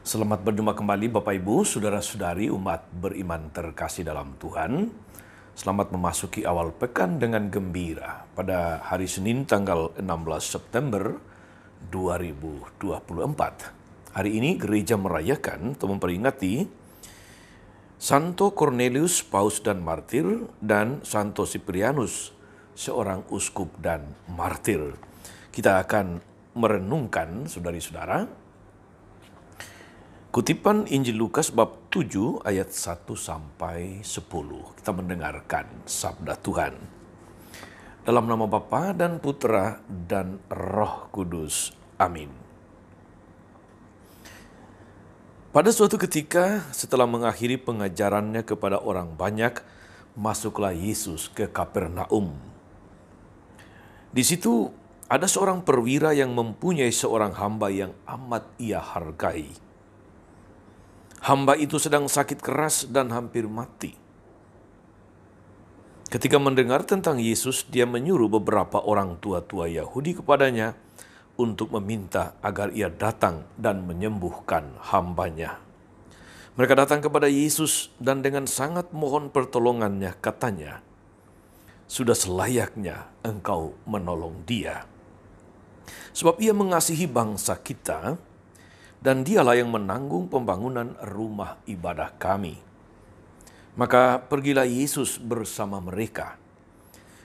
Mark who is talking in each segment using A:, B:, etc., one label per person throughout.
A: Selamat berjumpa kembali Bapak Ibu, Saudara-saudari umat beriman terkasih dalam Tuhan. Selamat memasuki awal pekan dengan gembira pada hari Senin tanggal 16 September 2024. Hari ini gereja merayakan atau memperingati Santo Cornelius, Paus dan Martir, dan Santo Siprianus, seorang uskup dan martir. Kita akan merenungkan, saudari-saudara, kutipan Injil Lukas bab 7 ayat 1 sampai 10. Kita mendengarkan sabda Tuhan. Dalam nama Bapa dan Putra dan Roh Kudus. Amin. Pada suatu ketika, setelah mengakhiri pengajarannya kepada orang banyak, masuklah Yesus ke Kapernaum. Di situ ada seorang perwira yang mempunyai seorang hamba yang amat ia hargai. Hamba itu sedang sakit keras dan hampir mati. Ketika mendengar tentang Yesus, dia menyuruh beberapa orang tua-tua Yahudi kepadanya untuk meminta agar ia datang dan menyembuhkan hambanya. Mereka datang kepada Yesus dan dengan sangat mohon pertolongannya, katanya, "Sudah selayaknya engkau menolong dia. Sebab ia mengasihi bangsa kita, dan dialah yang menanggung pembangunan rumah ibadah kami." Maka pergilah Yesus bersama mereka.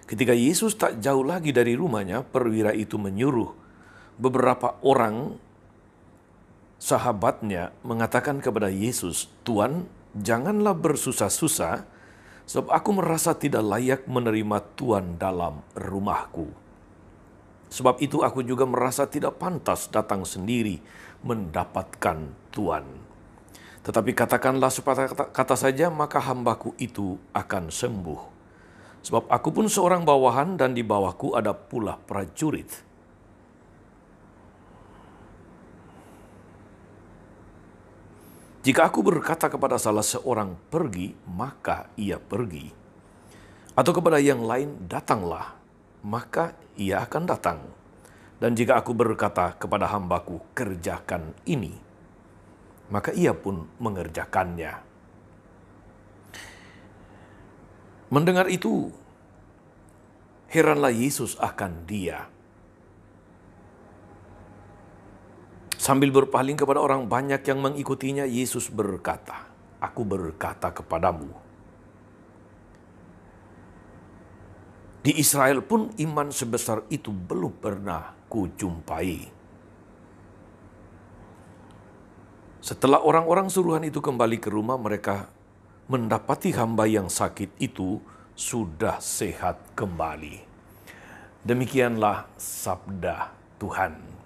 A: Ketika Yesus tak jauh lagi dari rumahnya, perwira itu menyuruh beberapa orang sahabatnya mengatakan kepada Yesus, "Tuan, janganlah bersusah-susah, sebab aku merasa tidak layak menerima Tuan dalam rumahku. Sebab itu aku juga merasa tidak pantas datang sendiri mendapatkan Tuan. Tetapi katakanlah sepatah kata saja, maka hambaku itu akan sembuh. Sebab aku pun seorang bawahan dan di bawahku ada pula prajurit. Jika aku berkata kepada salah seorang pergi, maka ia pergi. Atau kepada yang lain, datanglah, maka ia akan datang. Dan jika aku berkata kepada hambaku, kerjakan ini, maka ia pun mengerjakannya." Mendengar itu, heranlah Yesus akan dia. Sambil berpaling kepada orang banyak yang mengikutinya, Yesus berkata, "Aku berkata kepadamu, di Israel pun iman sebesar itu belum pernah kujumpai." Setelah orang-orang suruhan itu kembali ke rumah, mereka mendapati hamba yang sakit itu sudah sehat kembali. Demikianlah sabda Tuhan.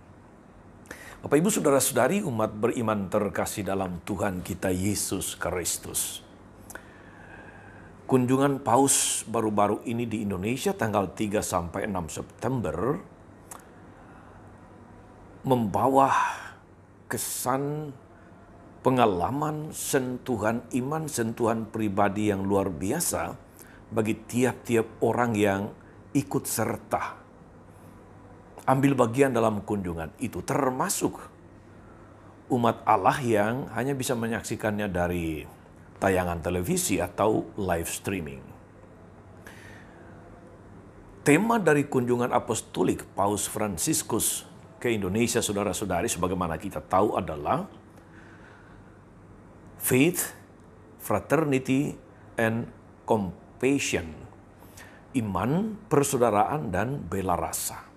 A: Bapak, Ibu, Saudara-saudari umat beriman terkasih dalam Tuhan kita Yesus Kristus. Kunjungan Paus baru-baru ini di Indonesia tanggal 3 sampai 6 September membawa kesan pengalaman sentuhan iman, sentuhan pribadi yang luar biasa bagi tiap-tiap orang yang ikut serta ambil bagian dalam kunjungan itu, termasuk umat Allah yang hanya bisa menyaksikannya dari tayangan televisi atau live streaming. Tema dari kunjungan apostolik Paus Fransiskus ke Indonesia, saudara-saudari, sebagaimana kita tahu adalah Faith, Fraternity, and Compassion. Iman, persaudaraan, dan bela rasa.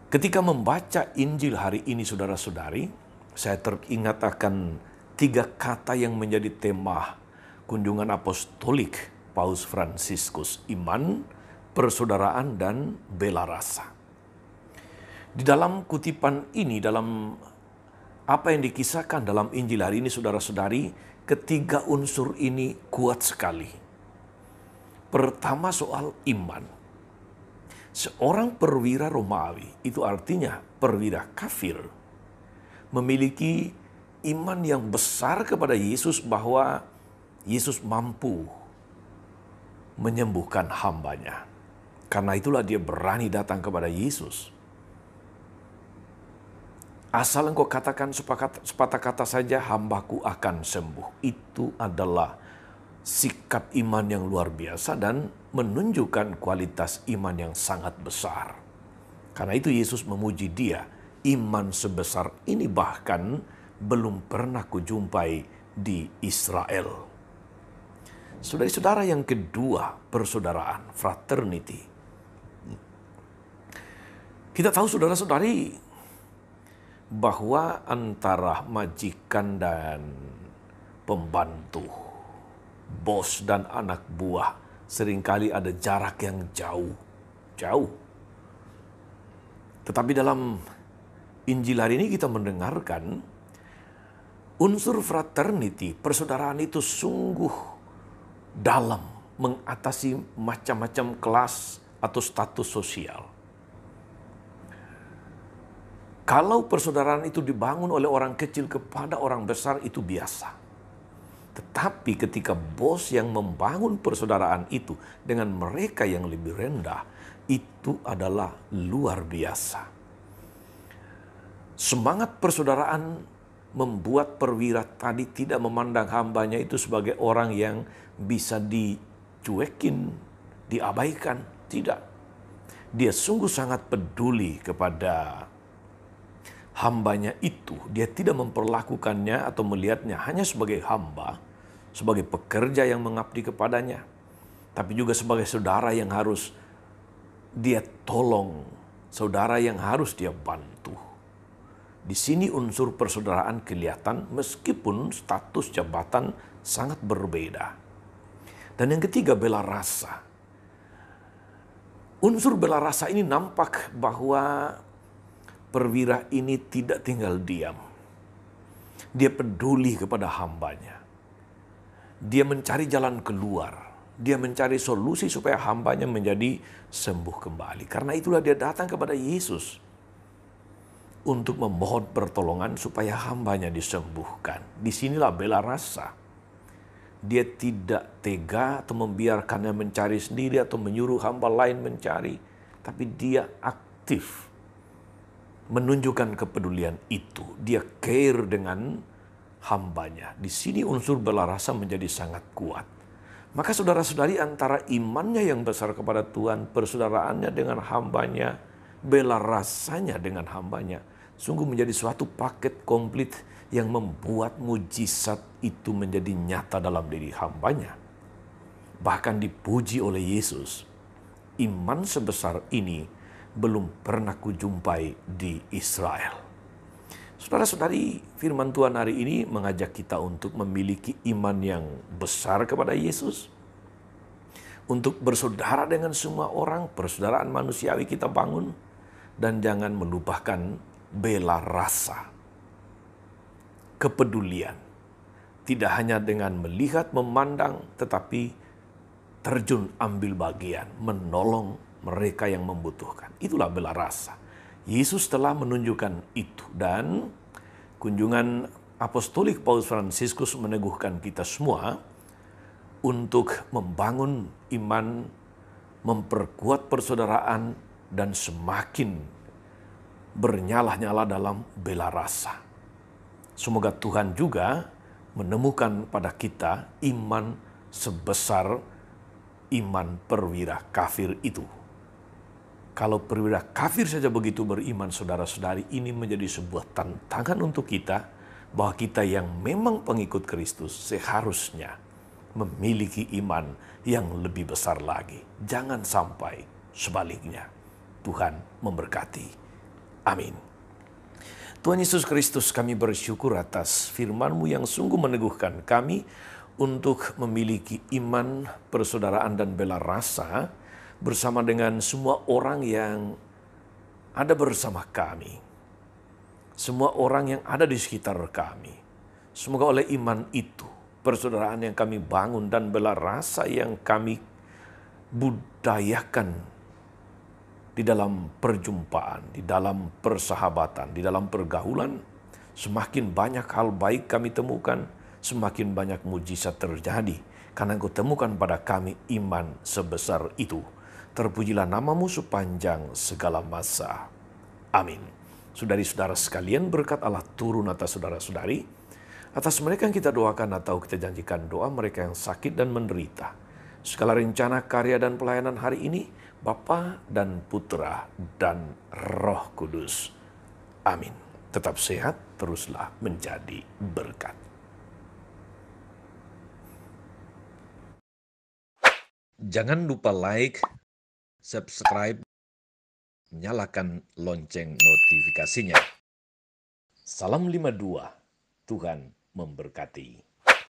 A: Ketika membaca Injil hari ini, saudara-saudari, saya teringat akan 3 kata yang menjadi tema kunjungan apostolik Paus Fransiskus: iman, persaudaraan, dan bela rasa. Di dalam kutipan ini, dalam apa yang dikisahkan dalam Injil hari ini, saudara-saudari, ketiga unsur ini kuat sekali. Pertama, soal iman. Seorang perwira Romawi, itu artinya perwira kafir, memiliki iman yang besar kepada Yesus bahwa Yesus mampu menyembuhkan hambanya. Karena itulah dia berani datang kepada Yesus. Asal engkau katakan sepatah kata saja, hambaku akan sembuh. Itu adalah sikap iman yang luar biasa dan menunjukkan kualitas iman yang sangat besar. Karena itu Yesus memuji dia, iman sebesar ini bahkan belum pernah kujumpai di Israel. Saudara-saudara, yang kedua, persaudaraan, fraternity. Kita tahu saudara-saudari bahwa antara majikan dan pembantu, bos dan anak buah, seringkali ada jarak yang jauh. Tetapi dalam Injil hari ini kita mendengarkan unsur fraternity, persaudaraan itu sungguh dalam mengatasi macam-macam kelas atau status sosial. Kalau persaudaraan itu dibangun oleh orang kecil kepada orang besar itu biasa. Tetapi ketika bos yang membangun persaudaraan itu dengan mereka yang lebih rendah, itu adalah luar biasa. Semangat persaudaraan membuat perwira tadi tidak memandang hambanya itu sebagai orang yang bisa dicuekin, diabaikan. Tidak. Dia sungguh sangat peduli kepada hambanya itu. Dia tidak memperlakukannya atau melihatnya hanya sebagai hamba, sebagai pekerja yang mengabdi kepadanya, tapi juga sebagai saudara yang harus dia tolong, saudara yang harus dia bantu. Di sini unsur persaudaraan kelihatan meskipun status jabatan sangat berbeda. Dan yang ketiga, bela rasa. Unsur bela rasa ini nampak bahwa perwira ini tidak tinggal diam. Dia peduli kepada hambanya. Dia mencari jalan keluar. Dia mencari solusi supaya hambanya menjadi sembuh kembali. Karena itulah dia datang kepada Yesus untuk memohon pertolongan supaya hambanya disembuhkan. Disinilah bela rasa. Dia tidak tega atau membiarkannya mencari sendiri atau menyuruh hamba lain mencari. Tapi dia aktif menunjukkan kepedulian itu. Dia care dengan hambanya. Di sini unsur bela rasa menjadi sangat kuat. Maka saudara-saudari, antara imannya yang besar kepada Tuhan, persaudaraannya dengan hambanya, bela rasanya dengan hambanya, sungguh menjadi suatu paket komplit yang membuat mujizat itu menjadi nyata dalam diri hambanya. Bahkan dipuji oleh Yesus. Iman sebesar ini belum pernah kujumpai di Israel. Saudara-saudari, firman Tuhan hari ini mengajak kita untuk memiliki iman yang besar kepada Yesus. Untuk bersaudara dengan semua orang, persaudaraan manusiawi kita bangun. Dan jangan melupakan bela rasa. Kepedulian. Tidak hanya dengan melihat, memandang, tetapi terjun ambil bagian, menolong mereka yang membutuhkan. Itulah bela rasa. Yesus telah menunjukkan itu. Dan kunjungan apostolik Paus Fransiskus meneguhkan kita semua untuk membangun iman, memperkuat persaudaraan, dan semakin bernyala-nyala dalam bela rasa. Semoga Tuhan juga menemukan pada kita iman sebesar iman perwira kafir itu. Kalau perwira kafir saja begitu beriman, saudara-saudari, ini menjadi sebuah tantangan untuk kita, bahwa kita yang memang pengikut Kristus seharusnya memiliki iman yang lebih besar lagi. Jangan sampai sebaliknya. Tuhan memberkati. Amin. Tuhan Yesus Kristus, kami bersyukur atas firman-Mu yang sungguh meneguhkan kami untuk memiliki iman, persaudaraan, dan bela rasa bersama dengan semua orang yang ada bersama kami. Semua orang yang ada di sekitar kami. Semoga oleh iman itu, persaudaraan yang kami bangun dan bela rasa yang kami budayakan di dalam perjumpaan, di dalam persahabatan, di dalam pergaulan, semakin banyak hal baik kami temukan, semakin banyak mujizat terjadi. Karena Engkau temukan pada kami iman sebesar itu. Terpujilah nama-Mu sepanjang segala masa. Amin. Saudari-saudara sekalian, berkat Allah turun atas saudara-saudari, atas mereka yang kita doakan atau kita janjikan doa, mereka yang sakit dan menderita. Segala rencana, karya, dan pelayanan hari ini, Bapa dan Putra dan Roh Kudus. Amin. Tetap sehat, teruslah menjadi berkat. Jangan lupa like, subscribe, nyalakan lonceng notifikasinya. Salam 52, Tuhan memberkati.